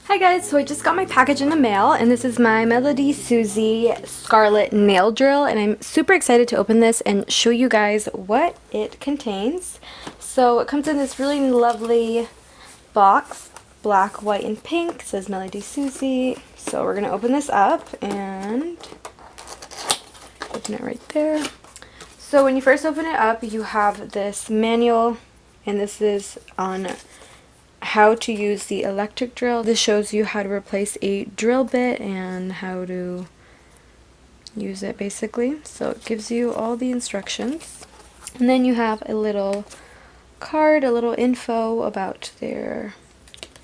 Hi guys, so I just got my package in the mail and this is my Melodysusie Scarlet nail drill and I'm super excited to open this and show you guys what it contains. So it comes in this really lovely box, black, white, and pink. It says Melodysusie. So we're going to open this up and open it right there. So when you first open it up, you have this manual and this is on how to use the electric drill. This shows you how to replace a drill bit and how to use it basically. So it gives you all the instructions. And then you have a little card, a little info about their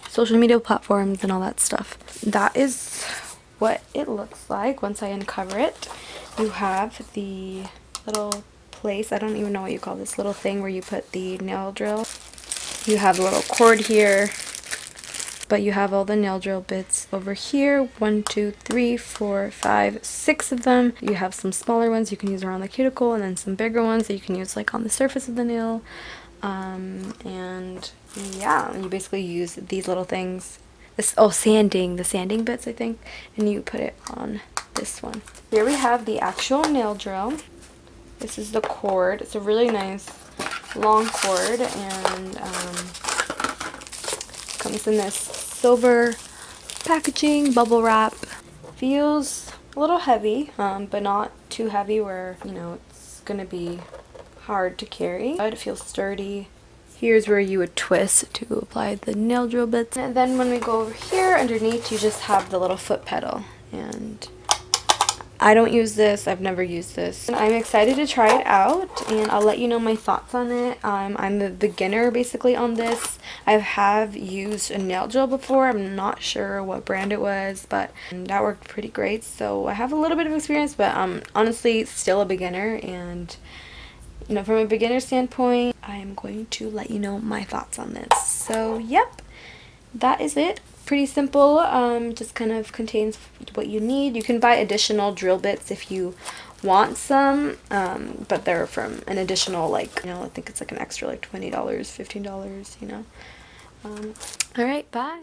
social media platforms and all that stuff. That is what it looks like once I uncover it. You have the little place, I don't even know what you call this little thing where you put the nail drill. You have a little cord here, but you have all the nail drill bits over here. 1, 2, 3, 4, 5, 6 of them. You have some smaller ones you can use around the cuticle, and then some bigger ones that you can use like on the surface of the nail. And yeah, you basically use these little things. Sanding, the sanding bits, I think, and you put it on this one. Here we have the actual nail drill. This is the cord. It's a really nice long cord and comes in this silver packaging, bubble wrap. Feels a little heavy, but not too heavy where, you know, it's gonna be hard to carry. It feels sturdy. Here's where you would twist to apply the nail drill bits. And then when we go over here underneath, you just have the little foot pedal. And I don't use this. I've never used this. And I'm excited to try it out and I'll let you know my thoughts on it. I'm a beginner basically on this. I have used a nail drill before. I'm not sure what brand it was, but that worked pretty great. So I have a little bit of experience, but I'm honestly still a beginner, and you know, from a beginner standpoint, I'm going to let you know my thoughts on this. So yep, that is it. Pretty simple, just kind of contains what you need. You can buy additional drill bits if you want some, but they're from an additional, like, you know, I think it's like an extra like $20, $15, you know. Alright, bye.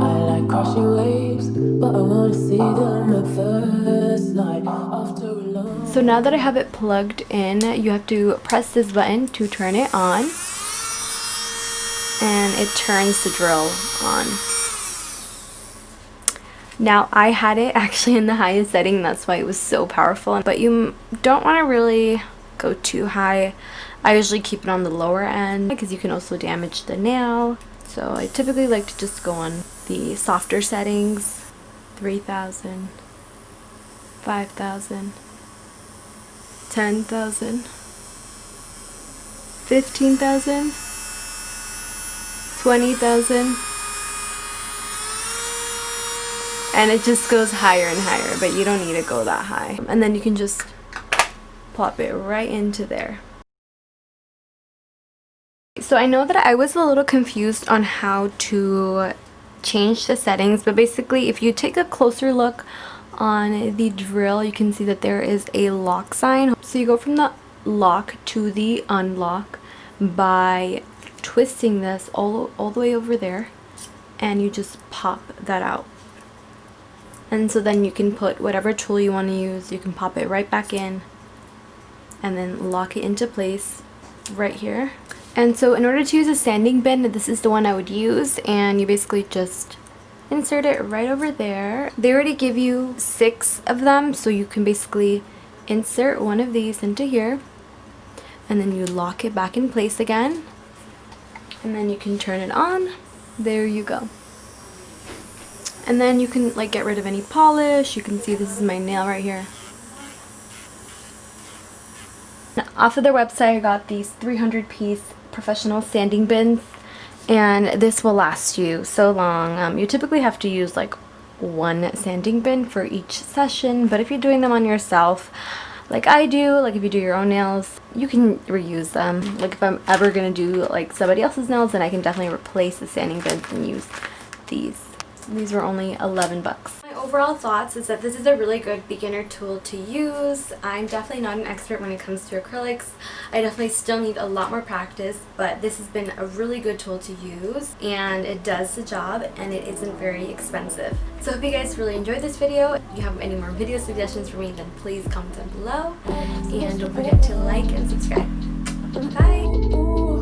I like crashing waves, but I want to see them at first light after a long. So now that I have it plugged in, you have to press this button to turn it on, and it turns the drill on. Now I had it actually in the highest setting, that's why it was so powerful, but you don't want to really go too high. I usually keep it on the lower end because you can also damage the nail. So I typically like to just go on the softer settings. 3,000, 5,000, 10,000, 15,000, 20,000, and it just goes higher and higher, but you don't need to go that high. And then you can just plop it right into there. So I know that I was a little confused on how to change the settings, but basically if you take a closer look on the drill, you can see that there is a lock sign. So you go from the lock to the unlock by twisting this all the way over there, and you just pop that out. And so then you can put whatever tool you want to use, you can pop it right back in and then lock it into place right here. And so in order to use a sanding bin, this is the one I would use, and you basically just insert it right over there. They already give you 6 of them, so you can basically insert one of these into here, and then you lock it back in place again, and then you can turn it on. There you go. And then you can like get rid of any polish. You can see this is my nail right here. Off of their website, I got these 300-piece professional sanding bins, and this will last you so long. You typically have to use like one sanding bin for each session, but if you're doing them on yourself, like I do. Like if you do your own nails, you can reuse them. Like if I'm ever gonna do like somebody else's nails, then I can definitely replace the sanding bits and use these. These were only 11 bucks. My overall thoughts is that this is a really good beginner tool to use. I'm definitely not an expert when it comes to acrylics. I definitely still need a lot more practice, but this has been a really good tool to use, and it does the job, and it isn't very expensive. So I hope you guys really enjoyed this video. If you have any more video suggestions for me, then please comment down below, and don't forget to like and subscribe. Bye!